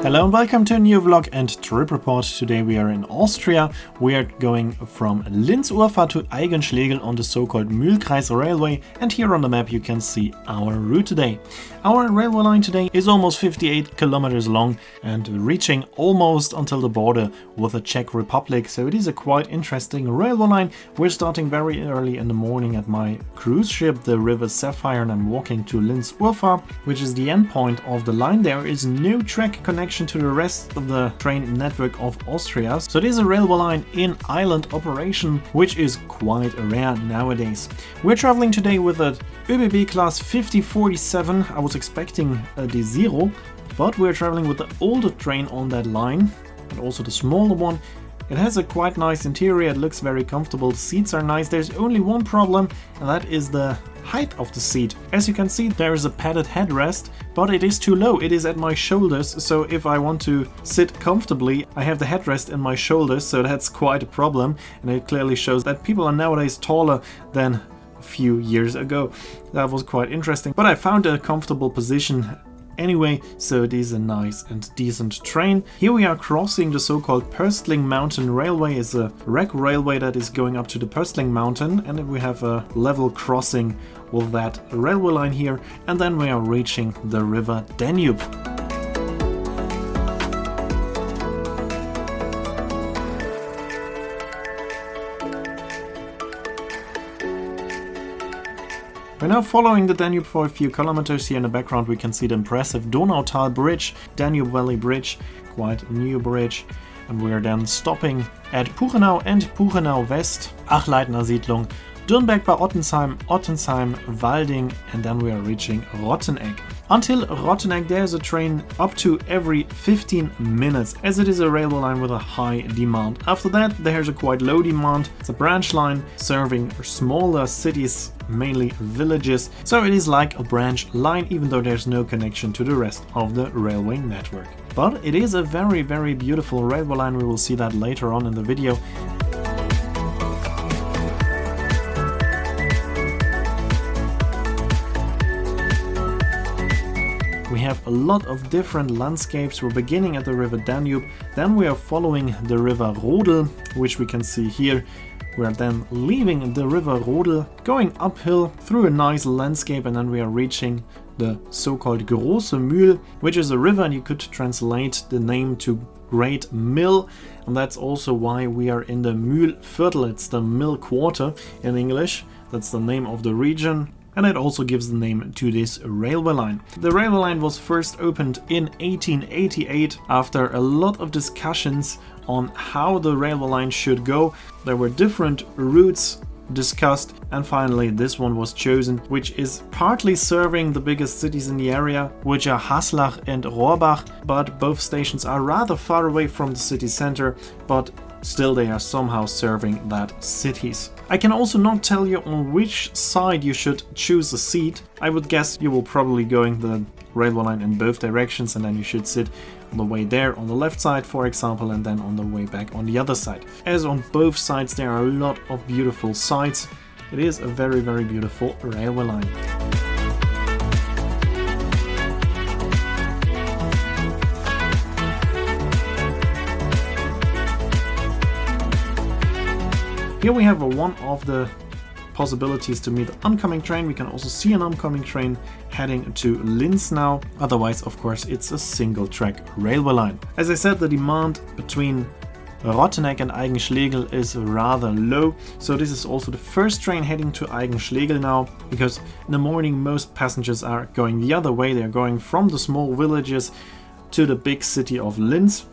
Hello and welcome to a new vlog and trip report. Today we are in Austria. We are going from Linz to Aigen-Schlägl on the so-called Mühlkreis Railway, and here on the map you can see our route today. Our railway line today is almost 58 kilometers long and reaching almost until the border with the Czech Republic, so it is a quite interesting railway line. We're starting very early in the morning at my cruise ship, the River Sapphire, and I'm walking to Linz, which is the end point of the line. There is no track connection to the rest of the train network of Austria, so it is a railway line in island operation, which is quite rare nowadays. We're traveling today with a ÖBB class 5047. I was expecting a D0, but we're traveling with the older train on that line and also the smaller one. It has a quite nice interior, it looks very comfortable, the seats are nice. There's only one problem, and that is the height of the seat. As you can see, there is a padded headrest, but it is too low. It is at my shoulders, so if I want to sit comfortably, I have the headrest in my shoulders, so that's quite a problem, and it clearly shows that people are nowadays taller than a few years ago. That was quite interesting, but I found a comfortable position anyway, so it is a nice and decent train. Here we are crossing the so-called Purstling Mountain Railway. It's a wreck railway that is going up to the Purstling Mountain, and we have a level crossing with that railway line here, and then we are reaching the river Danube. We're now following the Danube for a few kilometers. Here in the background we can see the impressive Donautal Bridge, Danube Valley Bridge, quite a new bridge. And we are then stopping at Puchenau and Puchenau West, Achleitner Siedlung, Dürnberg bei Ottensheim, Ottensheim, Walding, and then we are reaching Rottenegg. Until Rottenegg there's a train up to every 15 minutes, as it is a railway line with a high demand. After that there's a quite low demand. It's a branch line serving smaller cities, mainly villages, so it is like a branch line even though there's no connection to the rest of the railway network. But it is a very, very beautiful railway line. We will see that later on in the video. We have a lot of different landscapes. We're beginning at the river Danube, then we are following the river Rodel, which we can see here. We are then leaving the river Rodel, going uphill through a nice landscape, and then we are reaching the so-called Große Mühl, which is a river, and you could translate the name to Great Mill, and that's also why we are in the Mühlviertel. It's the mill quarter in English. That's the name of the region. And it also gives the name to this railway line. The railway line was first opened in 1888 after a lot of discussions on how the railway line should go. There were different routes discussed, and finally this one was chosen, which is partly serving the biggest cities in the area, which are Haslach and Rohrbach, but both stations are rather far away from the city center, but still they are somehow serving that cities. I can also not tell you on which side you should choose a seat. I would guess you will probably going the railway line in both directions, and then you should sit on the way there on the left side, for example, and then on the way back on the other side. As on both sides there are a lot of beautiful sights. It is a very, very beautiful railway line. Here we have one of the possibilities to meet the oncoming train. We can also see an oncoming train heading to Linz now. Otherwise, of course, it's a single track railway line. As I said, the demand between Rottenegg and Aigen-Schlägl is rather low, so this is also the first train heading to Aigen-Schlägl now, because in the morning most passengers are going the other way. They're going from the small villages to the big city of Linz.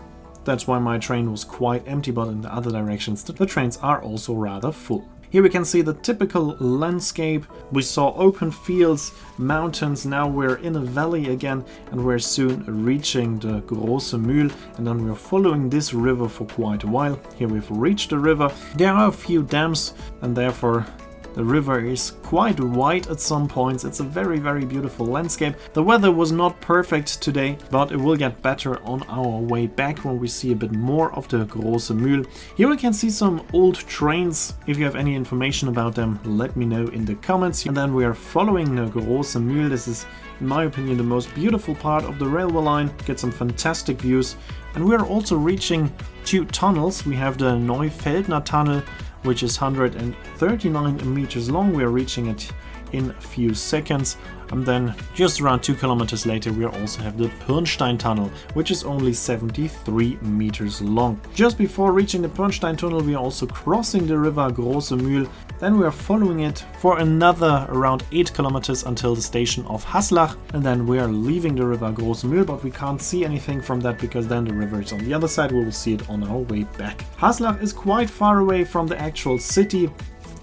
That's why my train was quite empty, but in the other directions the trains are also rather full. Here we can see the typical landscape. We saw open fields, mountains. Now we're in a valley again, and we're soon reaching the Große Mühl, and then we're following this river for quite a while. Here we've reached the river. There are a few dams, and therefore the river is quite wide at some points. It's a very, very beautiful landscape. The weather was not perfect today, but it will get better on our way back when we see a bit more of the Große Mühl. Here we can see some old trains. If you have any information about them, let me know in the comments. And then we are following the Große Mühl. This is in my opinion, the most beautiful part of the railway line. Get some fantastic views. And we're also reaching 2 tunnels. We have the Neufeldner tunnel, which is 139 meters long. We're reaching it in a few seconds. And then just around 2 kilometers later we also have the Pürnstein tunnel, which is only 73 meters long. Just before reaching the Pürnstein tunnel we are also crossing the river Große Mühl. Then we are following it for another around 8 kilometers until the station of Haslach, and then we are leaving the river Große Mühl, but we can't see anything from that because then the river is on the other side. We will see it on our way back. Haslach is quite far away from the actual city,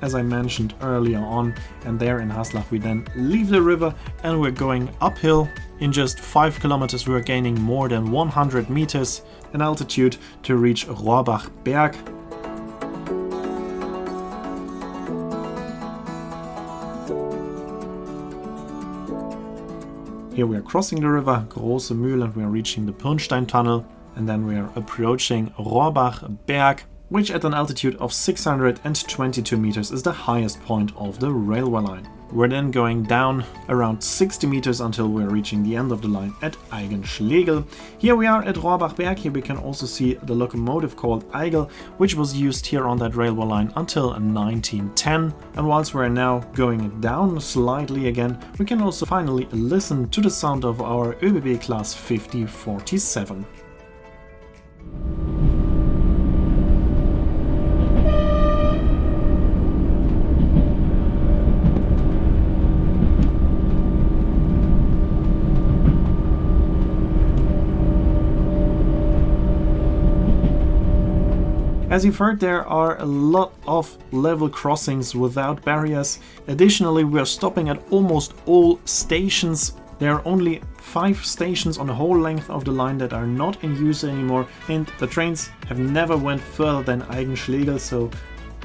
as I mentioned earlier on, and there in Haslach we then leave the river and we're going uphill. In just 5 kilometers we're gaining more than 100 meters in altitude to reach Rohrbach Berg. Here we are crossing the river Große Mühl and we are reaching the Pürnstein tunnel, and then we are approaching Rohrbach Berg, which at an altitude of 622 meters is the highest point of the railway line. We're then going down around 60 meters until we're reaching the end of the line at Aigen-Schlägl. Here we are at Rohrbach Berg. Here we can also see the locomotive called Aigen, which was used here on that railway line until 1910. And whilst we're now going down slightly again, we can also finally listen to the sound of our ÖBB class 5047. As you've heard, there are a lot of level crossings without barriers. Additionally, we are stopping at almost all stations. There are only 5 stations on the whole length of the line that are not in use anymore, and the trains have never went further than Aigen-Schlägl, so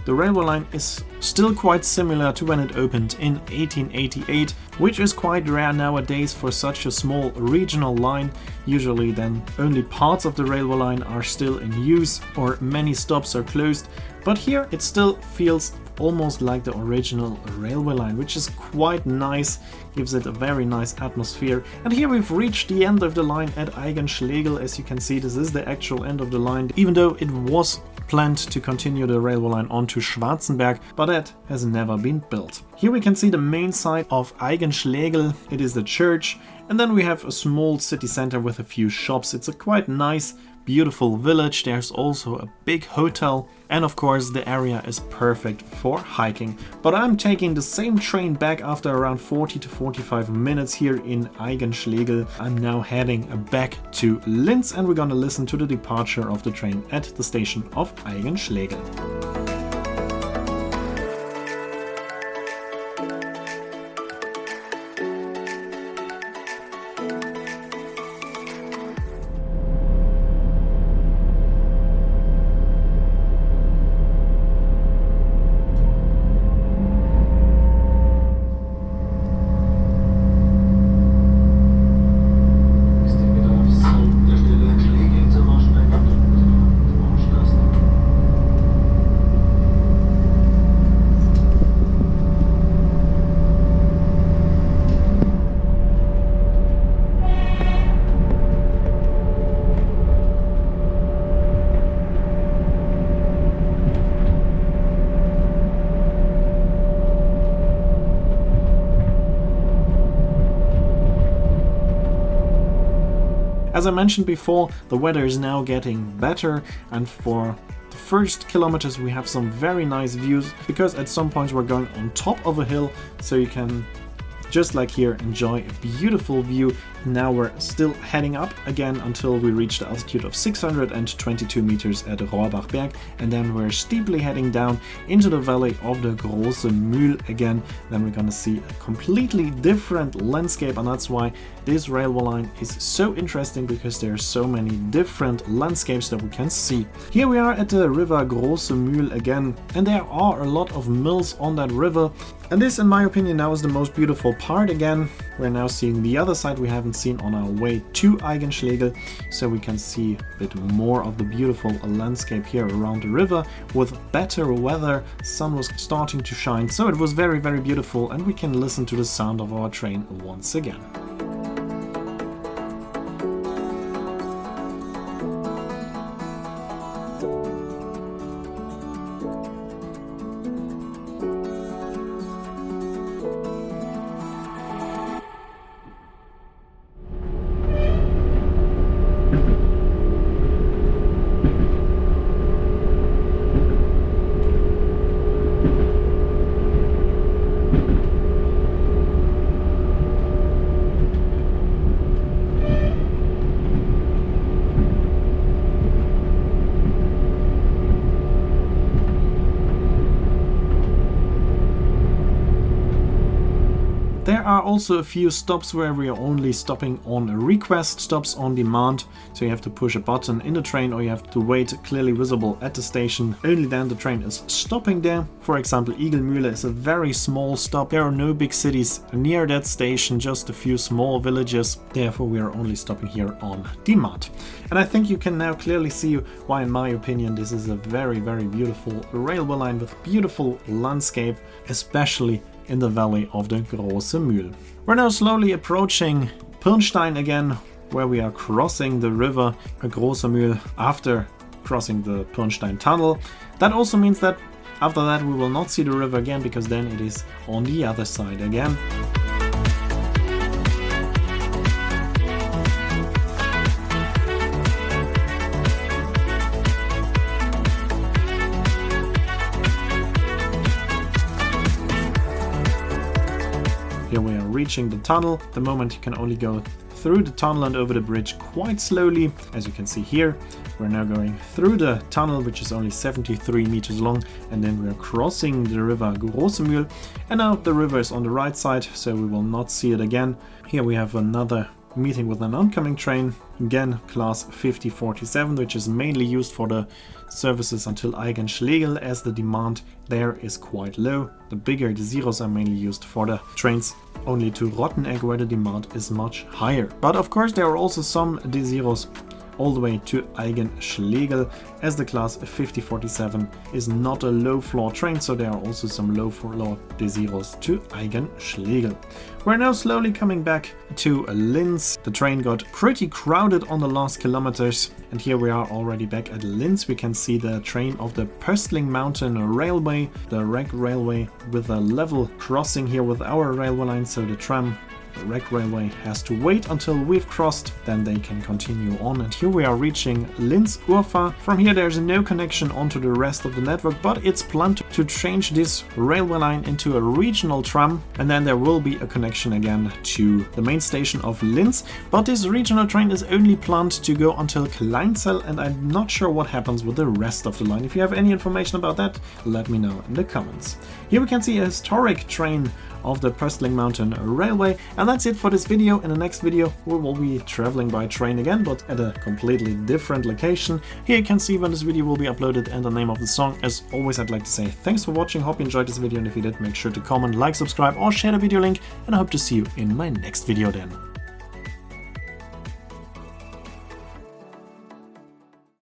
the railway line is still quite similar to when it opened in 1888, which is quite rare nowadays for such a small regional line. Usually then only parts of the railway line are still in use or many stops are closed, but here it still feels almost like the original railway line, which is quite nice, gives it a very nice atmosphere. And here we've reached the end of the line at Aigen-Schlägl. As you can see, this is the actual end of the line, even though it was planned to continue the railway line on to Schwarzenberg, but that has never been built. Here we can see the main site of Aigen-Schlägl. It is the church, and then we have a small city center with a few shops. It's a quite nice, beautiful village. There's also a big hotel, and of course the area is perfect for hiking. But I'm taking the same train back after around 40 to 45 minutes here in Aigen-Schlägl. I'm now heading back to Linz, and we're gonna listen to the departure of the train at the station of Aigen-Schlägl. As I mentioned before, the weather is now getting better, and for the first kilometers we have some very nice views, because at some points we're going on top of a hill, so you can, just like here, enjoy a beautiful view. Now we're still heading up again until we reach the altitude of 622 meters at Rohrbach Berg, and then we're steeply heading down into the valley of the Große Mühl again. Then we're gonna see a completely different landscape, and that's why this railway line is so interesting, because there are so many different landscapes that we can see. Here we are at the river Große Mühl again, and there are a lot of mills on that river. And this, in my opinion, now is the most beautiful part again. We're now seeing the other side we haven't seen on our way to Aigen-Schlägl, so we can see a bit more of the beautiful landscape here around the river. With better weather, sun was starting to shine, so it was very, very beautiful, and we can listen to the sound of our train once again. There are also a few stops where we are only stopping on a request, stops on demand, so you have to push a button in the train or you have to wait clearly visible at the station. Only then the train is stopping there. For example, Aigen-Schlägl is a very small stop. There are no big cities near that station, just a few small villages. Therefore we are only stopping here on demand. And I think you can now clearly see why, in my opinion, this is a very, very beautiful railway line with beautiful landscape, especially in the valley of the Große Mühl. We're now slowly approaching Pirnstein again, where we are crossing the river Große Mühl after crossing the Pirnstein tunnel. That also means that after that we will not see the river again, because then it is on the other side again. Here we are reaching the tunnel. At the moment you can only go through the tunnel and over the bridge quite slowly. As you can see here, we're now going through the tunnel, which is only 73 meters long, and then we're crossing the river Große Mühl. And now the river is on the right side, so we will not see it again. Here we have another meeting with an oncoming train, again class 5047, which is mainly used for the services until Aigen-Schlägl, as the demand there is quite low. The bigger the zeros are mainly used for the trains only to Rottenegg, where the demand is much higher. But of course there are also some D0s all the way to Aigen-Schlägl, as the class 5047 is not a low floor train, so there are also some low floor D0s to Aigen-Schlägl. We're now slowly coming back to Linz. The train got pretty crowded on the last kilometers, and here we are already back at Linz. We can see the train of the Pöstling Mountain Railway, the Reg Railway, with a level crossing here with our railway line, so the tram, the Reg Railway, has to wait until we've crossed, then they can continue on. And here we are reaching Linz-Urfahr. From here there's no connection onto the rest of the network, but it's planned to change this railway line into a regional tram, and then there will be a connection again to the main station of Linz. But this regional train is only planned to go until Kleinzell, and I'm not sure what happens with the rest of the line. If you have any information about that, let me know in the comments. Here we can see a historic train of the Pöstling Mountain Railway. And that's it for this video. In the next video we will be traveling by train again, but at a completely different location. Here you can see when this video will be uploaded and the name of the song. As always, I'd like to say thanks for watching, hope you enjoyed this video, and if you did, make sure to comment, like, subscribe or share the video link, and I hope to see you in my next video then.